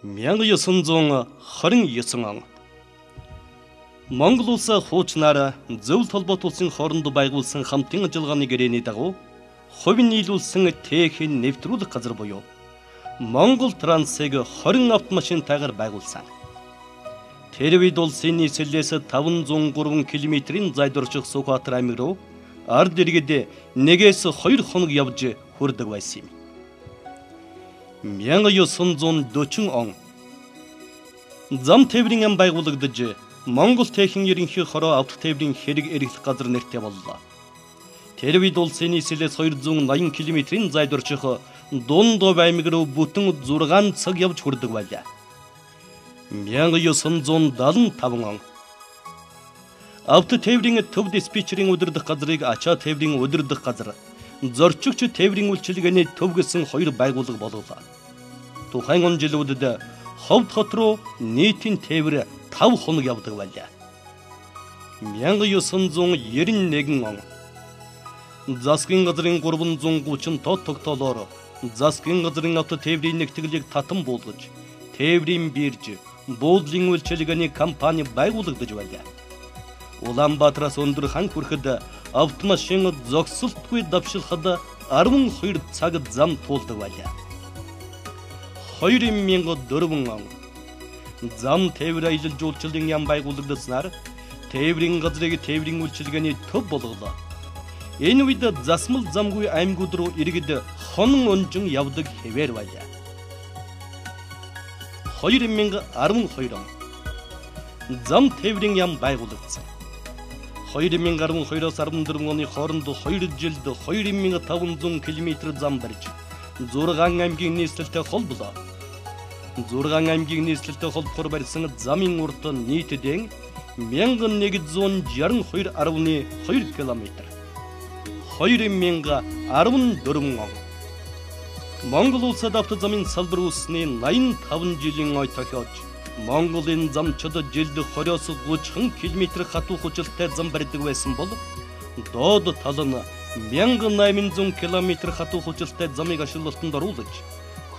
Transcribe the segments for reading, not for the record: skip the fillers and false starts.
1929 он. Монгол улсы хуучнаар зөвлөлт холбоот улсын хоорондоо байгуулсан хамтын ажиллагааны гэрээний дагуу хувийн нийлүүлсэн техникийн нэвтрүүлэх газар буюу Монгол Трансыг 20 автомашинтайгаар байгуулсан. Тэр үед улсын нийслэлээс 503 км-ийн зайд орших Сүхбаатар аймаг руу ард иргэд 1-2 хоног явж хүрдэг байсан юм. 1940 он. Зам тээврийн ам байгуулагдаж Монгол техникийн ерөнхий хороо авто тээврийн хэрэг эрхлэх газар нэртэй боллоо. Тэр үед улсын нийслэлээс 280 км-ийн зайд орших Дундов аймаг руу бүтэн 6 цаг явж хүрдэг байлаа. 1975 он. Авто тээврийн төв диспетчерийн удирдах газрыг ачаа тээврийн удирдах газар, зорчигч тээврийн үйлчилгээний төв гэсэн хоёр байгууллага боллоо. Тухайн он жилүүдэд Ховд хот руу нийтийн тээвэр 5 хоног явдаг байлаа. 1991 он. Засгийн газрын 330 тод тогтоолоор засгийн газрын авто тээврийн нэгтгэлийг татан буулгаж, тээврийн бирж, буудлын үйлчилгээний компани байгуулагдаж байлаа. Улаанбаатараас өндөр хан хүрэхэд автомашин зогсолтгүй давшилахад 12 цаг зам туулдаг байлаа. 2004 он. Зам тээвэр аялал жуулчлалын яам байгуулагдсанаар тээврийн газрыг тээврийн үйлчилгээний төв болголоо. Энэ үед засмал замгүй аймагуд руу иргэд хонон онжин явдаг хэвээр байлаа. 2012 он. Зам тээврийн яам байгуулагдсан. 2012-оос 14 оны хооронд 2 жилд 2500 км зам барьж 6 аймгийн нийслэлтэй холболоо. 6 аймгийн нийслэлтэй холбохоор барьсан замын урт нийтдээ 1162.2 км. 2014 он. Монгол улсад авто замын салбар үүссний 85 жилийн ой тохиож Монголын замчид жилд 20-30 км хатуу хүчилтэй зам барьдаг байсан бол доод тал нь 1800 км хатуу хүчилтэй замыг ашиглалтанд оруулж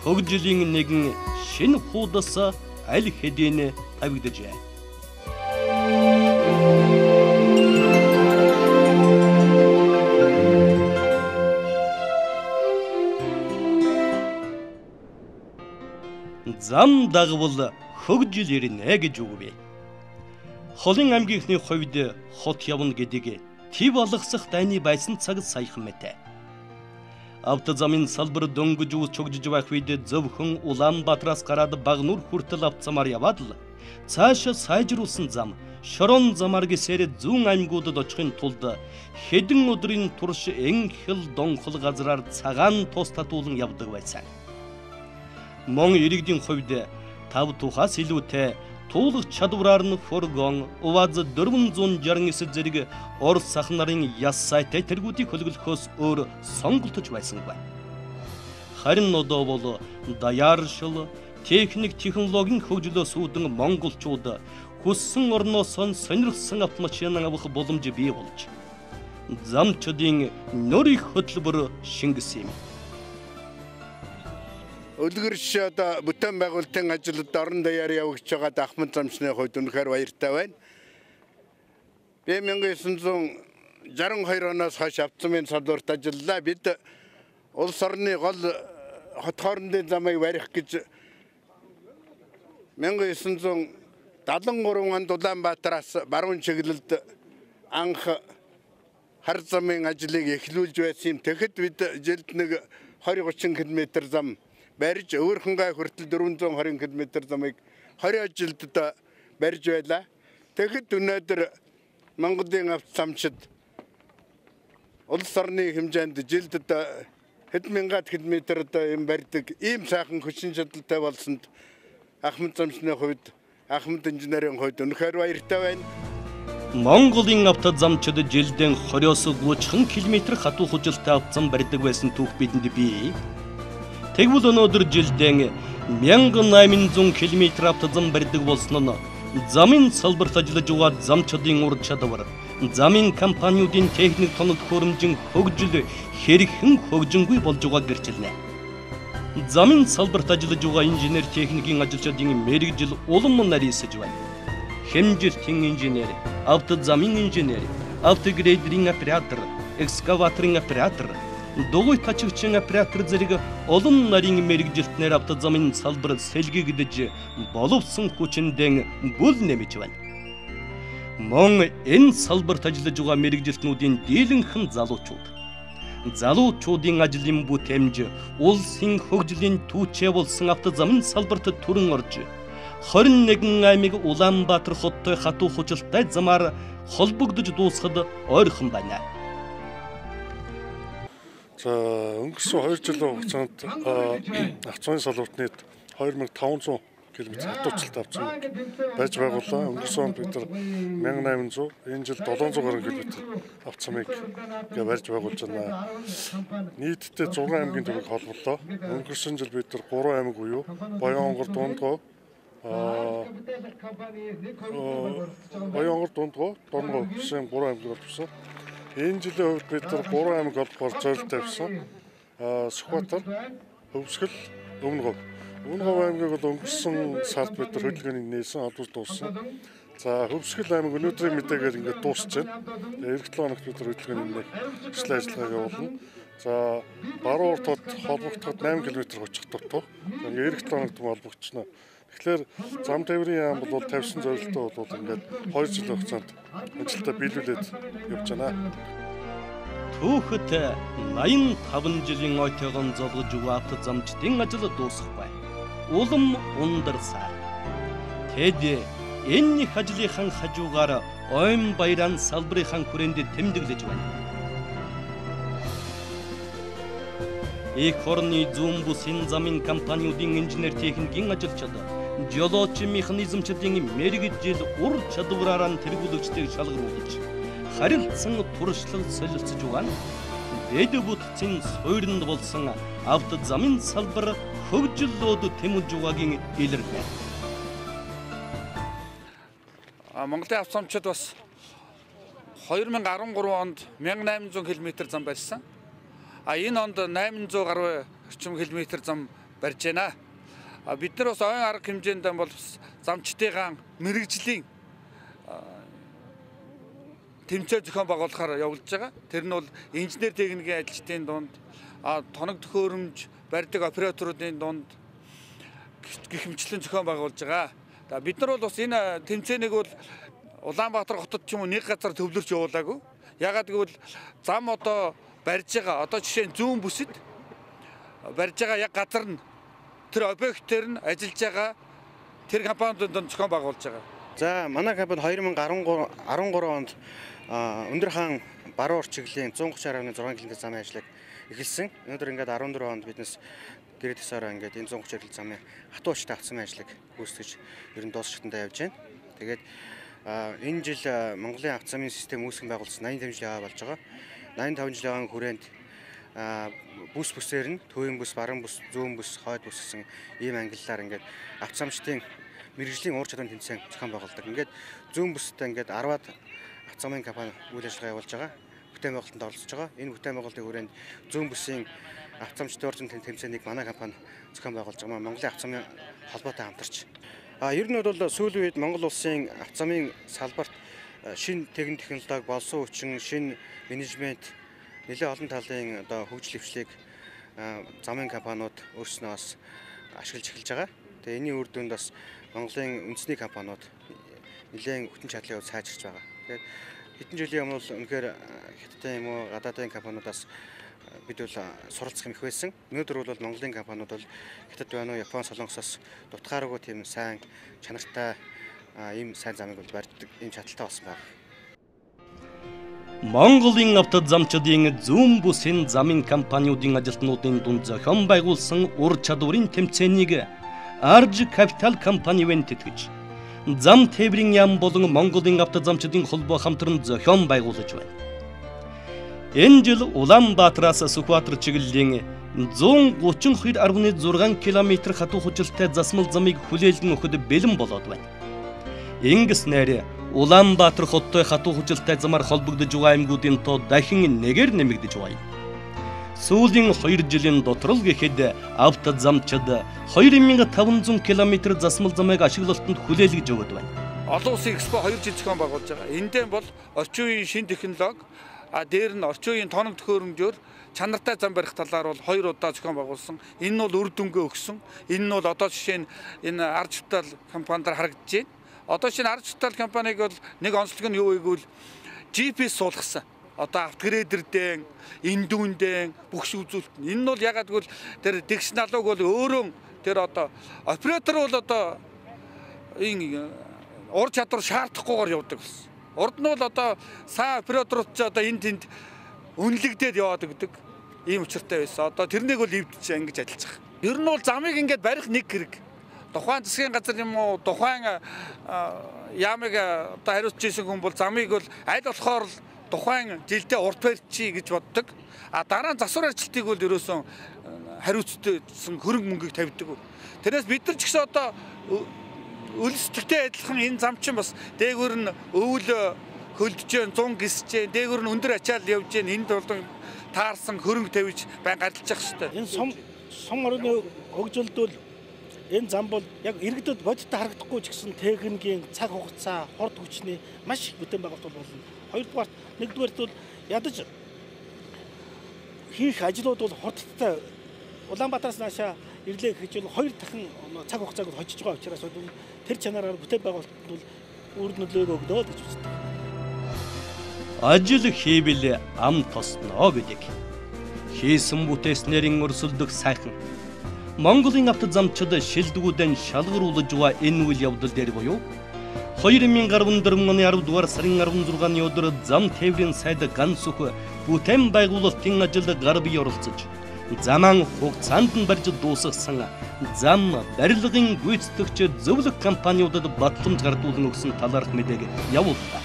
хөгжлийн нэгэн шинэ хуудас аль хэдийн тавигджээ. Зам дагвал хөгжил ирнэ гэж үгвэ. Холын аймгийнхны хувьд хот явна гэдэг төв алгасах дайны байсан цаг саяхан мэт. Авто замын салбар дөнгөж чөгжиж байх үед зөвхөн Улаанбаатараас гараад Багнуур хүртэл автозамаар яваад л цааш сайжруулсан зам Шорон замаар гисээр зүүн аймагуудад очихын тулд хэдэн өдрийн турш энхэл донхол газраар цагаан тус татуулан явдаг байсан. Мон иргэдийн хувьд 5 тухаас илүүтэй туулах чадвараар нь фургон, УАЗ 469 зэрэг Орос сах нарын яс сайтай тэргүүдийг хөлгөлөхөөс өөр сонголтож байсангүй. Харин одоо бол даяаршил, техник технологийн хөгжлөөс үүдэн монголчууд хүссэн орноос сонирхсан автомашин авах боломж бий болж замчдын нөрийн хөтөлбөр шингэсэн юм. Үлгэрч одоо бүтээн байгуулалтын ажилд орон даяар явагч байгаа Ахмад замчны хувьд үнэхээр баяртай байна. Би 1962 оноос хойш автозамын салбарт ажиллалаа. Бид улс орны гол хот хоорондын замыг барих гэж 1973 онд Улаанбаатараас баруун чиглэлд анх хар замын ажлыг эхлүүлж байсан юм. Тэгэхэд бид жилд нэг 20-30 км зам барьж өөрхөнгөө хүртэл 420 км замыг 20 жилд барьж байлаа. Тэгэхэд өнөөдөр Монголын автозамчид улс орны хэмжээнд жилд хэдэн мянган километр юм барьдаг ийм сайхан хүчин чадалтай болсонд Ахмад замчны хувьд, Ахмад инженерийн хувьд үнэхээр баяртай байна. Монголын автозамчид жилдээ 20-30 км хатуу хүчилтэй автозам барьдаг байсан түүх бидэнд бий. Тэгвэл өнөөдөр жилдээ 1800 км автозам барьдаг болсон нь замын салбарт ажиллаж байгаа замчдын ур чадвар, замын компаниудын техник тоног хөрөмжийн хөгжил хэрхэн хөгжингүй болж байгааг гэрчилнэ. Замын салбарт ажиллаж байгаа инженер техникийн ажилчдын мэргэжил улам нарийсаж байна. Хэмжилтийн инженер, автозамын инженер, автогрейдерийн оператор, экскаваторын оператор, дугуй тачигчийн оператор зэрэг олон нарийн мэргэжилтнэр автозамын салбар сэлгэгдэж боловсон хүчиндээ бүл нэмж байна. Мөн энэ салбарт ажиллаж байгаа мэргэжилтнүүдийн дийлэнхэн залуучуудын ажлын бүтээмж улсын хөгжлийн түүчээ болсон автозамын салбарт түрэн орж 21 аймаг Улаанбаатар хоттой хатуу хужилтай замаар холбогдож дуусахад ойрхон байна. За өнгөрсөн 2 жилийн хугацаанд автозамын салбартны 2500 км хатуучлалт авсан байж байгууллаа. Өнгөрсөн онд бид нар 1800, энэ жил 700 гаруй км автозамыг барьж байгуулж байна. Нийтдээ 6 аймгийн төвийг холболоо. Өнгөрсөн жил бид нар 3 аймаг буюу Баянгор, Дундгой, Дорногов гэсэн 3 аймаг болчихсон. Энэ жилийн хувьд бид нар 3 аймаг олохоор зорилт тавьсан. Сүхбаатар, Хөвсгөл, Өмнөговь аймгийг бол өнгөрсөн сард бид нар хөдөлгөөнийг нээсэн, албаж дууссан. За Хөвсгөл аймаг өнөөдрийн мэдээгээр ингээд дуусч байна. Эх 7 хоногт бид нар хөдөлгөөний нэг ажлын ажиллагааг явуулна. За Баруун урт хот холбогдоход 8 км хучих дутуу. Эх 7 хоногт холбогдчихно. Тэгэхээр зам тээврийн яам бол тавьсан зорилттой бол ингээд 2 жилийн хугацаанд ажилдаа биелүүлээд явж байна. Түүхэд 85 жилийн ойтойгон золгож байгаа автозамчдын ажил дуусахгүй. Улам ундарсаар. Тэд энэ их ажлынхан хажуугаар ойн баяран салбарын хүрээнд тэмдэглэж байна. Эх орны зүүн бүсийн замын компаниудын инженер техникийн ажилчид жолооч механизмчдын мэргэжил ур чадвараар нь тэргүүлэгчдийг шалгаруулж харилцсан туршлага солилцож байгаа нь дэд бүтцийн суурьнд болсон автозамын салбар хөгжлөөд тэмүүлж байгаагийн илэрхийлэл. Монголын автозамчид бас 2013 онд 1800 км зам барьсан. Энэ онд 800 гаруй орчим километр зам барьж байна. Бид нар бас ойн арга хэмжээнд бол замчдын мэргэжлийн тэмцээн зохион байгуулахаар явуулж байгаа. Тэр нь бол инженер техникийн ажилчдын дунд, тоног төхөөрөмж барьдаг операторуудын дунд гэх мэтлэн зохион байгуулж байгаа. Бид нар бол бас энэ тэмцээнийг бол Улаанбаатар хотод ч юм уу нэг газар төвлөрч явуулаагүй. Ягаад гэвэл зам одоо барьж байгаа. Одоо жишээ нь зүүн бүсэд барьж байгаа яг газар нь тэр объектээр нь ажиллаж байгаа тэр компаниудад зохион байгуулж байгаа. За манай компани 2013 онд Өндөр хаан баруун урт чиглэлийн 130.6 км замын ажлыг эхэлсэн. Өнөөдөр ингээд 14 онд биднес гэрээ төсөөрөө ингээд энэ 130 км замын хатуучтай автозамын ажлыг гүйцэтгэж ерөн дуусчтандаа явж байна. Тэгээд энэ жил Монголын автозамын систем үүсгэн байгуулсан 85 жил болж байгаа. 85 жилийн хүрээнд бүс бүсээр нь төвийн бүс, баруун бүс, зүүн бүс, хойд бүс гэсэн ийм ангиллаар ингээд автозамчдын мэргэжлийн уур чадварын тэмцээн зохион байгуулдаг. Ингээд зүүн бүстэй ингээд 10-аад автозамын компани үйл ажиллагаа явуулж байгаа. Бүтээн байгуулалтанд оролцож байгаа. Энэ бүтээн байгуулалтын хүрээнд зүүн бүсийн автозамчдын уур чадварын тэмцээнийг манай компани зохион байгуулж байгаа. Монголын автозамын холбоотой хамтарч. Ер нь бол сүүлийн үед Монгол улсын автозамын салбарт шинэ техник технологи, болсон хүчин, шинэ менежмент нэлээд олон талын одоо хөгжил хвшлийг замын компаниуд өөрснөө бас ашиглаж эхэлж байгаа. Тэгээ энэний үр дүнд бас Монголын үндэсний компаниуд нэлээд хүчин чадлын хувьд сайжирч байгаа. Тэгээд хэдэн жилийн өмнө бол үнэхээр хятадын юм уу гадаадын компаниудаас бид бол суралцах юм их байсан. Өнөөдөр бол Монголын компаниуд бол хятад байна уу, Япон, Солонгосоос дутгааргүй тийм сайн чанартай ийм сайн замыг бол барьдаг ийм чадaltaй болсон байна. Монголын автозамчдын зүүн бүсийн замын компаниудын ажилтнуудын дунд зохион байгуулсан ур чадварын тэмцээнийг Arj Capital компаниуд тэтгэж зам тээврийн яам болон Монголын автозамчдын холбоо хамтран зохион байгуулж байна. Энэ жил Улаанбаатараас Сүхбаатар чиглэлийн 132.6 км хатуу хужилтай засмал замыг хүлээлгэн өгөхөд бэлэн болоод байна. Ингэснээр Улаанбаатар хоттой хатуу хужилтай замаар холбогдож байгаа аймагуудын тоо дахин нэгээр нэмэгдэж байна. Сүүлийн 2 жилийн доторл гэхэд автозамчид 2500 км засмал замыг ашиглалтанд хүлээлгэж өгöd байна. Олон улсын экспо 2 жил зохион байгуулж байгаа. Эндээ бол орчин үеийн шин технологи, дээр нь орчин үеийн тоног төхөөрөмжөөр чанартай зам барих талаар бол 2 удаа зохион байгуулсан. Энэ нь бол үр дүнгээ өгсөн. Энэ нь бол одоо жишээ нь энэ ард швтал компанидар харагдаж байна. Одоо шинэ ард швтал компаниг бол нэг онцлог нь юу вэ гэвэл GPS суулгасан. Одоо автогрейдердээ, эндүүндээ бүх үзүүлэлт. Энэ нь бол ягаад гэвэл тэр дэгш налууг бол өөрөө тэр одоо оператор бол одоо энэ ур чадвар шаардахгүйгээр явдаг болсон. Урд нь бол одоо сайн операторууд ч одоо энэ тэнд үнэлэгдээд яваад гэдэг ийм учиртай байсан. Одоо тэрнийг бол эвдэж ингэж ажиллаж байгаа. Ер нь бол замыг ингээд барих нэг хэрэг. Тухайн засгийн газар юм уу, тухайн яамыг одоо хариуцж ирсэн хүн бол замыг бол аль болохоор тухайн жилдээ урт барьчих гэж боддог. Дараа нь засвар ажилтныг бол ерөөсөн хариуцсан хөрөнгө мөнгийг тавьдаг. Тэрнээс бид нар ч гэсэн одоо өлсөлттэй адилхан энэ зам чинь бас дээгүүр нь өвөл хөлдөж 100 гисэж, дээгүүр нь өндөр ачаал явж, энд бол таарсан хөрөнгө тавьж байнга арилжах хэрэгтэй. Энэ сум орны хөгжилд бол энэ зам бол яг иргэдэд бодиттой харагдахгүй ч гэсэн техникийн цаг хугацаа, хурд хүчний маш их бүтээн байгуулалт болно. Хоёрдугаар, нэгдүгээрт бол ядаж хийх ажлууд бол хурдтай Улаанбаатараас наашаа ирлээ гэж бол 2 дахин цаг хугацааг хожиж байгаа учраас тэр чанараар бүтээн байгуулалт бол үр нөлөөг өгдөө гэж үздэг. Ажил хийвэл ам тосноо гэдэг. Хийсэн бүтээснэрийн өрсөлдөх сайхан. Монголын автозамчид шилдэгүүдэн шалгаруулж байгаа энэ үйл явдал дээр буюу 2014 оны 10 дугаар сарын 16-ны өдөр зам тээврийн сайд ганц өх бүтээн байгуулалтын ажилд гар бие оролцож заман хугацаанд нь барьж дуусгасан зам барилгын гүйцэтгэгч зөвлөх компаниудад батламж гардуулан өгсөн талаарх мэдээг явууллаа.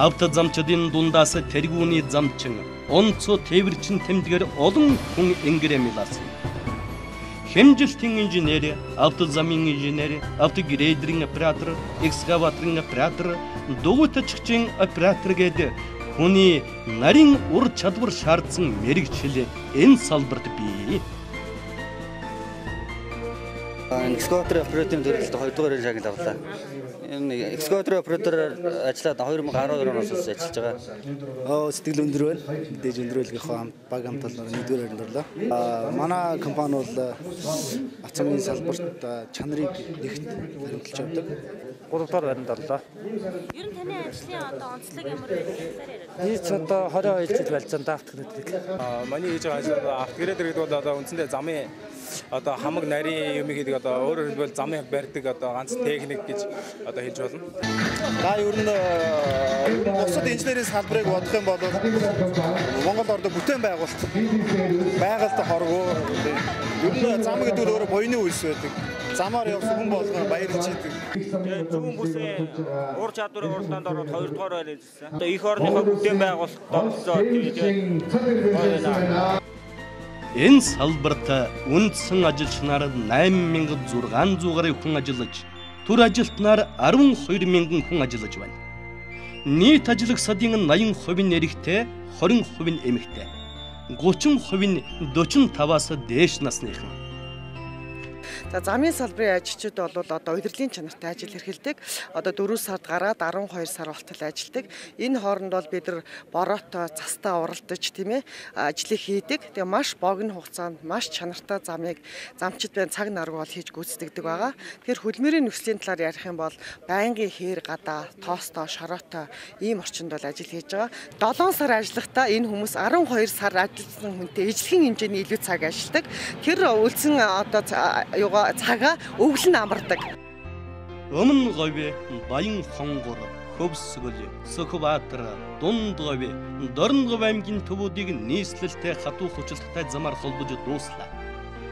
Автозамчдын дундаас тэргүүний замчин, онцо тээвэрчин тэмдгээр олон хүн ингэрэмилсэн. Хэмжилтийн инженер, автозамын инженер, автогрейдерийн оператор, экскаваторын оператор, дугуйтчгийн оператор гэдэг хүний нарийн ур чадвар шаардсан мэрэгчлэл энэ салбарт бий. Экскаватор операторын төрөлд 2 дугаар шагнал авлаа. Энэ экскаватор оператороор ажиллаад 2012 оноос ажиллаж байгаа. Сэтгэл өндөр байна. Мэдээж өндөр байлгийнхаа баг хамт олноор 1-р орлоо. Манай компани бол ацамын салбарт чанарыг нэгт хөрвүүлж авдаг. 3-р баримт орлоо. Ер нь таны ажлын одоо онцлог ямар вэ? Би ч одоо 22 жил болж байгаа автогрейдер. Манай хийж байгаа ажил автогрейдер гэдэг бол одоо үндсэндээ замын одоо хамаг нарийн юм хийдэг одоо өөрөөр хэлбэл замын барьдаг одоо ганц техник гэж одоо хэлж болно. Ер нь бусад инженерийн салбарыг бодох юм бол Монгол орны бүтээн байгуулалт байгальд хоргоо ер нь зам гэдэг нь өөрөө буйны үйлс байдаг. Замаар явсан хүн болгоо баярлж идэг. Тэгээд зөвхөн бүсээ ур чадварыг уралдаанд ороод 2 дугаар байлжсэн. Одоо их орныхоо бүтээн байгуулалт оролцоо тэгээд Энэ салбарт үндсэн ажилчнаар 8600 гаруй хүн ажиллаж, төр ажилтнаар 12000 хүн ажиллаж байна. Нийт ажлах садын 80% нь эрэгтэй, 20% нь эмэгтэй. 30% нь 45-аас дээш насныхан. За замын салбарын ажилчид бол одоо удирдлагын чанартай ажил эрхэлдэг. Одоо 4 сард гараад 12 сар болтол ажилладаг. Энэ хооронд бол бид нар бороотой, цастаа уралдаж тийм ээ ажлыг хийдэг. Тэгээ маш богино хугацаанд маш чанартай замыг замчид байн цаг наргуу бол хийж гүйцэтгэдэг байгаа. Тэгэхээр хөдөлмөрийн нөхцөлийн талаар ярих юм бол байнгын хээр гадаа, тоостой, шороотой ийм орчинд бол ажил хийж байгаа. 7 сар ажиллахдаа энэ хүмүүс 12 сар ажилласан хүнтэй ижлэхэн хэмжээний илүү цаг ажилладаг. Тэр үлдсэн одоо цагаа өвлөн амардаг. Өмнө говь, Баян хонгор, Хөвсгөл, Сөхбаатар, Дунд говь, Дорн говь аймгийн төвүүдийг нийслэлтэй хатуу хүчилттай замаар холбож дууслаа.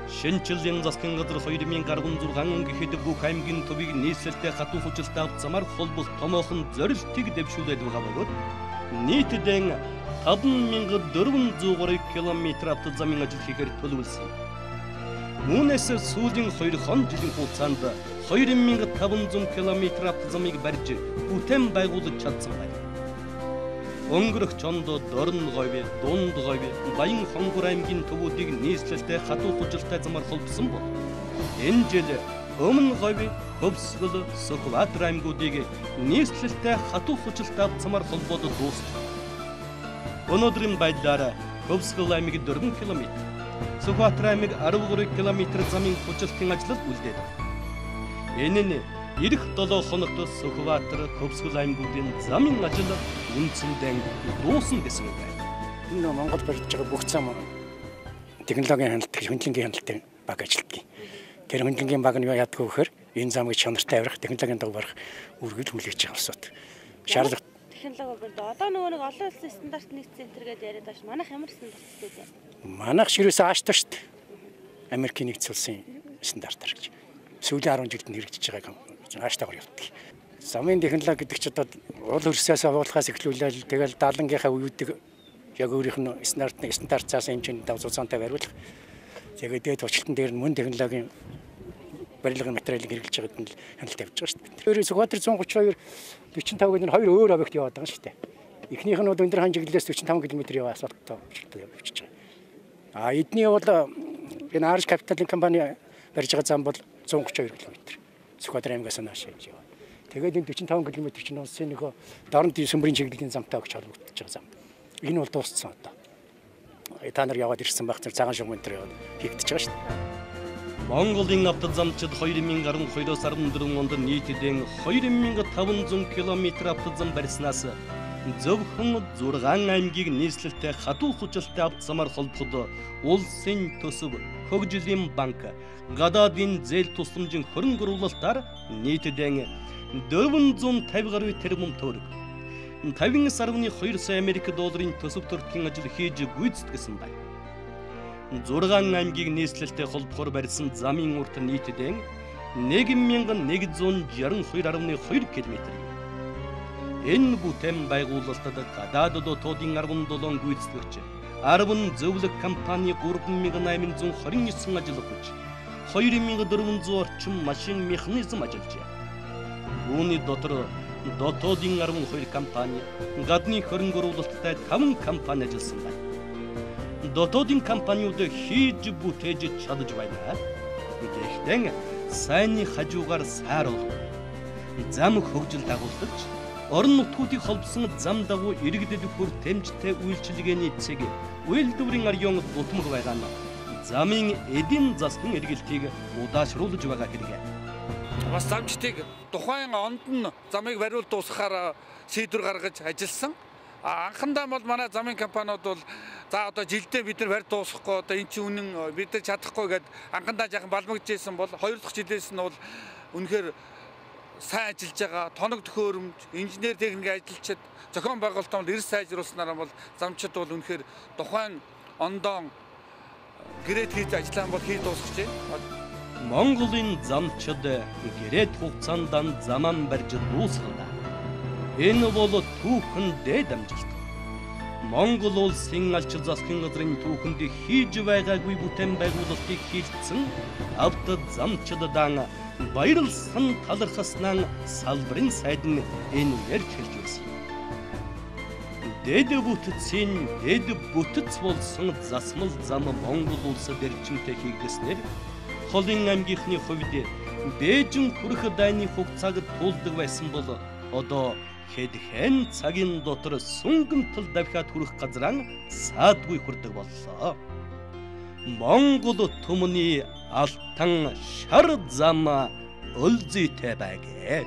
Шинжлэлийн засгийн газар 2016 он гэхэд бүх аймгийн төвийг нийслэлтэй хатуу хүчилттэй авт замаар холбох томоохон зорилтыг дэвшүүлээд байгаа бөгөөд нийтдээ 5400 гаруй километр автозамын ажил хийхээр төлөвлөсөн. Үүнээс сүүлийн 2 жилийн хугацаанд 2500 км автозамыг барьж бүтээн байгуулж чадсан байна. өнгөрөх чонд дорн говь, дунд говь, Баян Хонгор аймгийн төвүүдийг нийслэлтэй хатуу хужилтай замаар холбосон бол энэ жил Өмнө говь, Хөвсгөл, Сүхбаатар аймгуудыг нийслэлтэй хатуу хужилтай замаар холбоод дуусгав. Өнөөдрийн байдлаар Хөвсгөл аймаг 4 км, Сүхбаатар аймаг 13 км замын хужилтын ажил үлдээд байна. Энэ нь ирэх 7 хоногт Сүхбаатар, Хөвсгөл аймгуудын замын ажил үндсэндээ дуусна гэсэн үг байна. Энэ Монгол барьж байгаа бүх зам технологийн хяналт, хөндлөнгийн хяналтын баг ажилтдаг. Тэр хөндлөнгийн баг нь яадаг вэ гэхээр энэ замыг чанартай авирах, технологийн дагуу барах үргэлж хүлээж байгаа асуудал. Шаардлага технологи бод одоо нөгөө нэг олон улсын стандарт нэгдсэн центр гэж яриад байна. Манайх ямар стандарттай вэ? Манайх ширээс ааштай шүү дээ. Америкийн нэгдсэн улсын стандартаар гэж. Сүүлийн 10 жилд нь хэрэгжиж байгааг ааштай явуулдаг. Замын технологи гэдэг чинь одоо уул хөрсөөс агуулгаас эхлүүлээд тэгэл 70-ийнхаа үеүдэг яг өөрийнх нь стандарт заасан хэмжээнд зузаантай бариулах. Тэгээд дээд туршилтын дээр нь мөн технологийн барилгын материалыг хэрэглэж байгаад нь хяналт тавьж байгаа шүү дээ. Өөрөөр Сүхбаатар 132 45 гэдэг нь хоёр өөр объект яваад байгаа шүү дээ. Эхнийх нь бол өндөр хан чиглэлээс 45 км яваа асфальттай явуулж байгаа. А эдний бол энэ Арш Капиталын компани барьж байгаа зам бол 132 км. Сүхбаатар аймгаас нааш яваа. Тэгээд энэ 45 км чинь улсын нөгөө дорн төмбөрийн чиглэлийн замтай өгч холбогдож байгаа зам. Энэ бол дууссан одоо. Та нар яваад ирсэн байх цагаан шугам энэ яваад хийгдэж байгаа шүү дээ. Монголын автод замчид 2012-оос 14 онд нийтдээ 2500 км автод зам барьснаас зөвхөн 6 аймгийг нийслэлтэй хатуу хужилттай авто замаар холбоход улсын төсөв, хөгжлийн банк, гадаадын зээл тусламжийн хөрөнгө оруулалтаар нийтдээ 450 гаруй тэрбум төгрөг 50.2 сая Америк долларын төсөв төртгийн ажил хийж гүйцэтгэсэн байна. 6 аймгийг нийслэлтэй холбохоор барьсан замын урт нийтдээ 1162.2 км. Энэ бүтээн байгуулалтад гадаад дотоодын 17 гүйцэтгэгч, 10 зөвлөх компани 3829 ажиллагч, 2400 орчим машин механизм ажиллажээ. Үүний дотор дотоодын 12 компани, гадны хөрөнгө оруулалттай 5 компани ажилласан байна. Дотоодын компаниуд хийж бүтээж чадж байна. Гэхдээ сайнны хажуугаар сайр бол зам хөгжил дагуулж, орон нутгуудыг холбосон зам дагуу иргэдэд хүртээмжтэй үйлчилгээний цэг, үйлдвэрийн арьон дутмаг байгаа нь замын эдийн засгийн эргэлтийг удаашруулж байгаа хэрэг. Бас замчдыг тухайн онд нь замыг бариул дуусгахаар шийдвэр гаргаж ажилласан. Анхандаа бол манай замын компаниуд бол за одоо жилдээ бид нар барь дуусгахгүй одоо эн чинь үнэн бид нар чадахгүй гэд анхандаа жаахан балмагжсэн бол хоёр дахь жилээс нь бол үнэхээр сайн ажиллаж байгаа тоног төхөөрөмж, инженер техникийн ажилчид зохион байгуулалтанд эрс сайжруулснараа бол замчид бол үнэхээр тухайн ондоо гэрээд хийж ажиллаан бол хийж дуусгаж байна. Монголын замчид гэрээд хугацаанд заман барьж дуусгана. Энэ бол түүхэн дээд амжилт. Монгол улсын алчил засгийн газрын түүхэнд хийж байгаагүй бүтээн байгуулалтыг хийлцсэн автод замчиддан баярлсан талархаснаа салбарын сайд нь энэ ярьж хэлж байсан. Дээд бүтцийн дээд бүтц болсон засмал зам Монгол улсад эрчимтэй хийгдэснээр Холын аймгийнхны хувьд Бээжин хүрэх дайны хугацааг туулдаг байсан бол одоо хэдхэн цагийн дотор сүнгэмтэл давхиад хүрэх газраа саадгүй хүрдэг боллоо. Монгол түмний алтан шар зам өлзийтэй байгээ.